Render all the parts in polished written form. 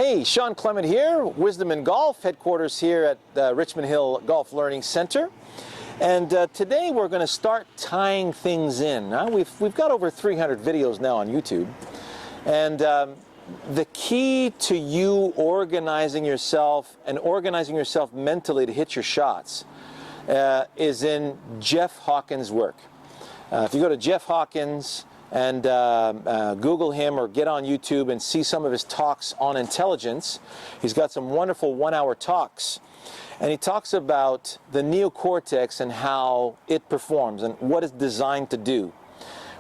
Hey, Shawn Clement here, Wisdom in Golf, headquarters here at the Richmond Hill Golf Learning Center. And today we're going to start tying things in. We've got over 300 videos now on YouTube. And the key to you organizing yourself and organizing yourself mentally to hit your shots is in Jeff Hawkins' work. If you go to Jeff Hawkins and Google him or get on YouTube and see some of his talks on intelligence, he's got some wonderful one-hour talks. And he talks about the neocortex and how it performs and what it's designed to do.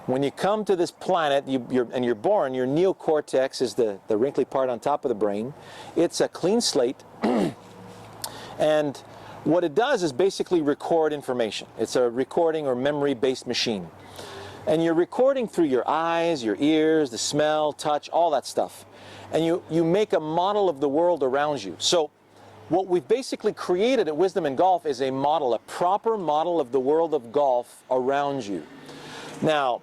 When you come to this planet you're born, your neocortex is the wrinkly part on top of the brain. It's a clean slate. And what it does is basically record information. It's a recording or memory-based machine. And you're recording through your eyes, your ears, the smell, touch, all that stuff. And you make a model of the world around you. So what we've basically created at Wisdom in Golf is a model, a proper model of the world of golf around you. Now,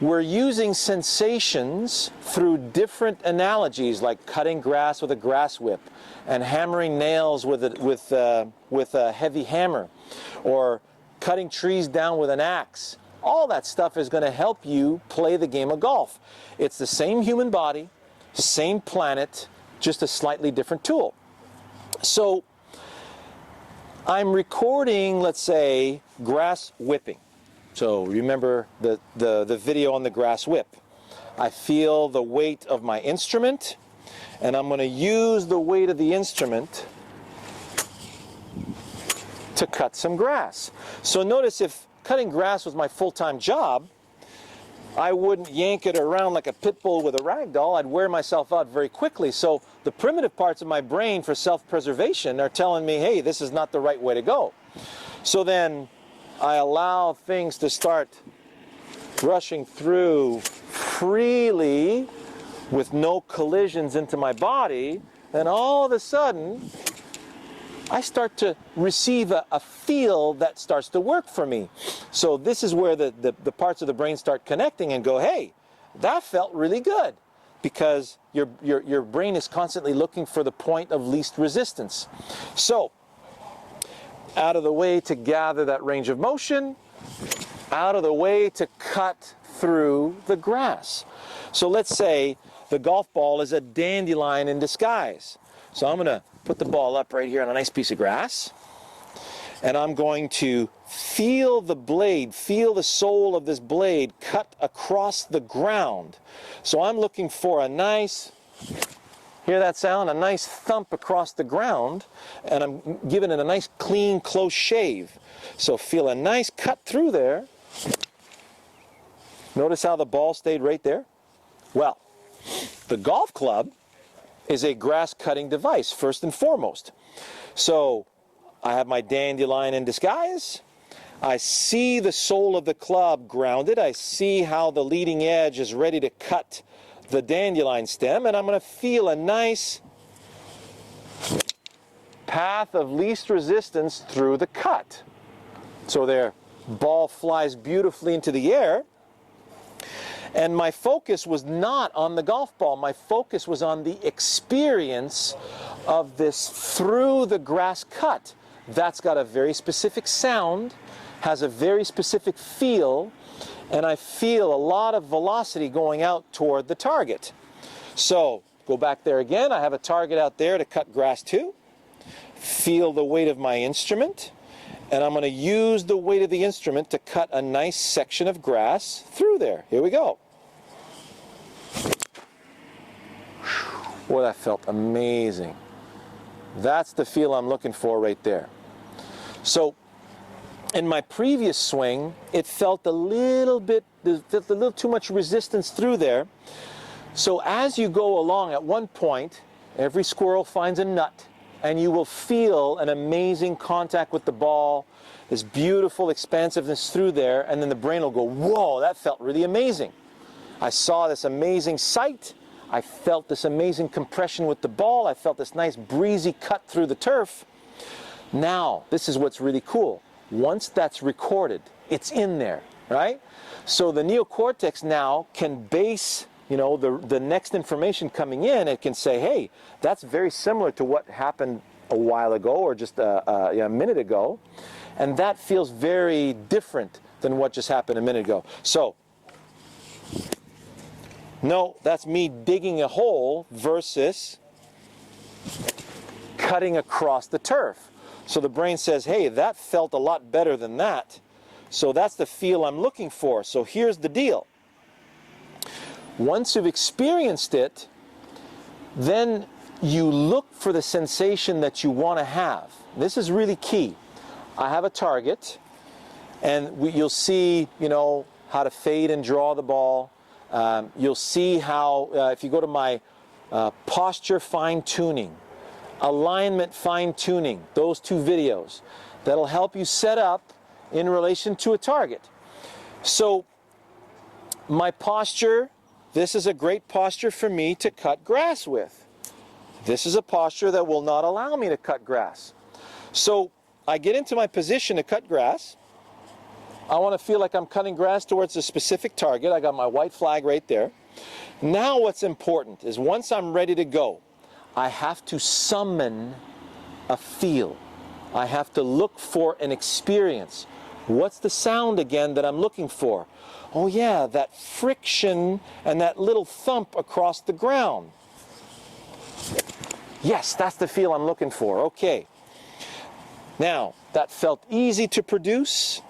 we're using sensations through different analogies, like cutting grass with a grass whip and hammering nails with a heavy hammer, or cutting trees down with an axe. All that stuff is going to help you play the game of golf. It's the same human body, same planet, just a slightly different tool. So I'm recording, let's say, grass whipping. So remember the video on the grass whip. I feel the weight of my instrument, and I'm going to use the weight of the instrument to cut some grass. So notice, if cutting grass was my full-time job, I wouldn't yank it around like a pit bull with a rag doll. I'd wear myself out very quickly. So the primitive parts of my brain for self-preservation are telling me, hey, this is not the right way to go. So then I allow things to start rushing through freely with no collisions into my body. Then all of a sudden, I start to receive a feel that starts to work for me. So this is where the parts of the brain start connecting and go, hey, that felt really good, because your brain is constantly looking for the point of least resistance. So out of the way to gather that range of motion, out of the way to cut through the grass. So let's say the golf ball is a dandelion in disguise. So I'm going to put the ball up right here on a nice piece of grass, and I'm going to feel the blade, feel the sole of this blade cut across the ground. So I'm looking for a nice, hear that sound? A nice thump across the ground, and I'm giving it a nice clean, close shave. So feel a nice cut through there. Notice how the ball stayed right there? Well, the golf club is a grass cutting device, first and foremost. So I have my dandelion in disguise. I see the sole of the club grounded. I see how the leading edge is ready to cut the dandelion stem, and I'm going to feel a nice path of least resistance through the cut. So their ball flies beautifully into the air. And my focus was not on the golf ball. My focus was on the experience of this through the grass cut. That's got a very specific sound, has a very specific feel, and I feel a lot of velocity going out toward the target. So go back there again. I have a target out there to cut grass to. Feel the weight of my instrument, and I'm going to use the weight of the instrument to cut a nice section of grass through there. Here we go. Boy, that felt amazing. That's the feel I'm looking for right there. So in my previous swing, it felt a little too much resistance through there. So as you go along, at one point, every squirrel finds a nut, and you will feel an amazing contact with the ball, this beautiful expansiveness through there, and then the brain will go, whoa, that felt really amazing. I saw this amazing sight. I felt this amazing compression with the ball. I felt this nice breezy cut through the turf. Now, this is what's really cool. Once that's recorded, it's in there, right? So the neocortex now can base you know, the next information coming in, it can say, hey, that's very similar to what happened a while ago or just a minute ago. And that feels very different than what just happened a minute ago. So, no, that's me digging a hole versus cutting across the turf. So the brain says, hey, that felt a lot better than that. So that's the feel I'm looking for. So here's the deal. Once you've experienced it, then you look for the sensation that you want to have. This is really key. I have a target, and you'll see, you know, how to fade and draw the ball. You'll see how, if you go to my posture fine-tuning, alignment fine-tuning, those two videos, that'll help you set up in relation to a target. So my posture, this is a great posture for me to cut grass with. This is a posture that will not allow me to cut grass. So I get into my position to cut grass. I want to feel like I'm cutting grass towards a specific target. I got my white flag right there. Now what's important is once I'm ready to go, I have to summon a feel. I have to look for an experience. What's the sound again that I'm looking for? Oh yeah, that friction and that little thump across the ground. Yes, that's the feel I'm looking for. Okay. Now, that felt easy to produce.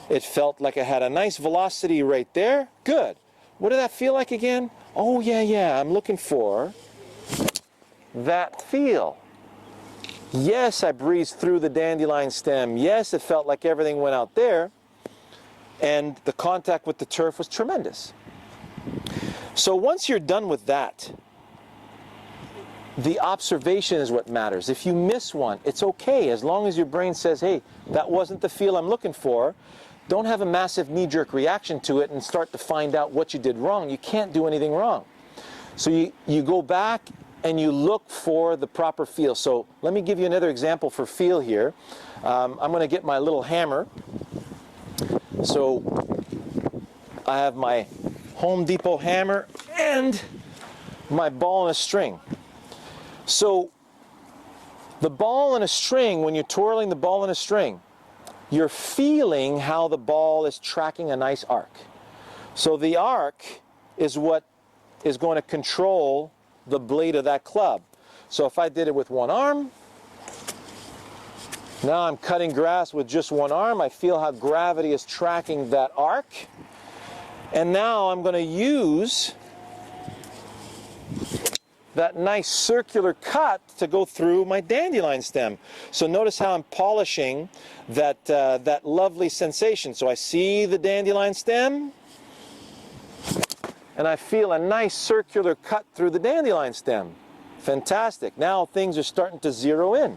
It felt like I had a nice velocity right there. Good. What did that feel like again? Oh yeah, I'm looking for that feel. Yes, I breezed through the dandelion stem. Yes, it felt like everything went out there. And the contact with the turf was tremendous. So once you're done with that, the observation is what matters. If you miss one, it's okay. As long as your brain says, hey, that wasn't the feel I'm looking for, don't have a massive knee-jerk reaction to it and start to find out what you did wrong. You can't do anything wrong. So you go back and you look for the proper feel. So let me give you another example for feel here. I'm going to get my little hammer. So I have my Home Depot hammer and my ball and a string. So the ball and a string, when you're twirling the ball and a string, you're feeling how the ball is tracking a nice arc. So the arc is what is going to control the blade of that club. So if I did it with one arm, now I'm cutting grass with just one arm. I feel how gravity is tracking that arc. And now I'm going to use that nice circular cut to go through my dandelion stem. So notice how I'm polishing that, that lovely sensation. So I see the dandelion stem, and I feel a nice circular cut through the dandelion stem. Fantastic. Now things are starting to zero in.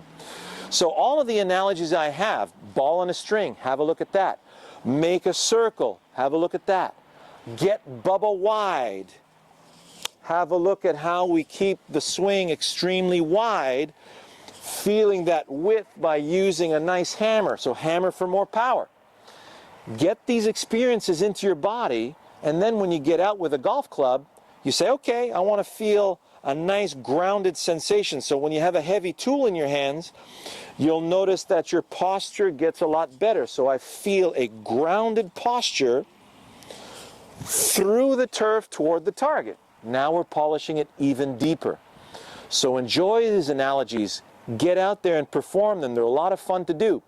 So all of the analogies I have, ball and a string, have a look at that. Make a circle, have a look at that. Get bubble wide. Have a look at how we keep the swing extremely wide, feeling that width by using a nice hammer. So hammer for more power. Get these experiences into your body, and then when you get out with a golf club, you say, okay, I want to feel a nice grounded sensation. So when you have a heavy tool in your hands, you'll notice that your posture gets a lot better. So I feel a grounded posture through the turf toward the target. Now we're polishing it even deeper. So enjoy these analogies. Get out there and perform them. They're a lot of fun to do.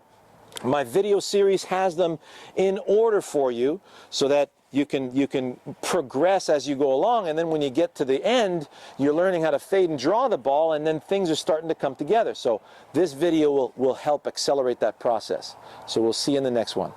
My video series has them in order for you so that you can progress as you go along, and then when you get to the end, you're learning how to fade and draw the ball, and then things are starting to come together. So this video will help accelerate that process. So we'll see you in the next one.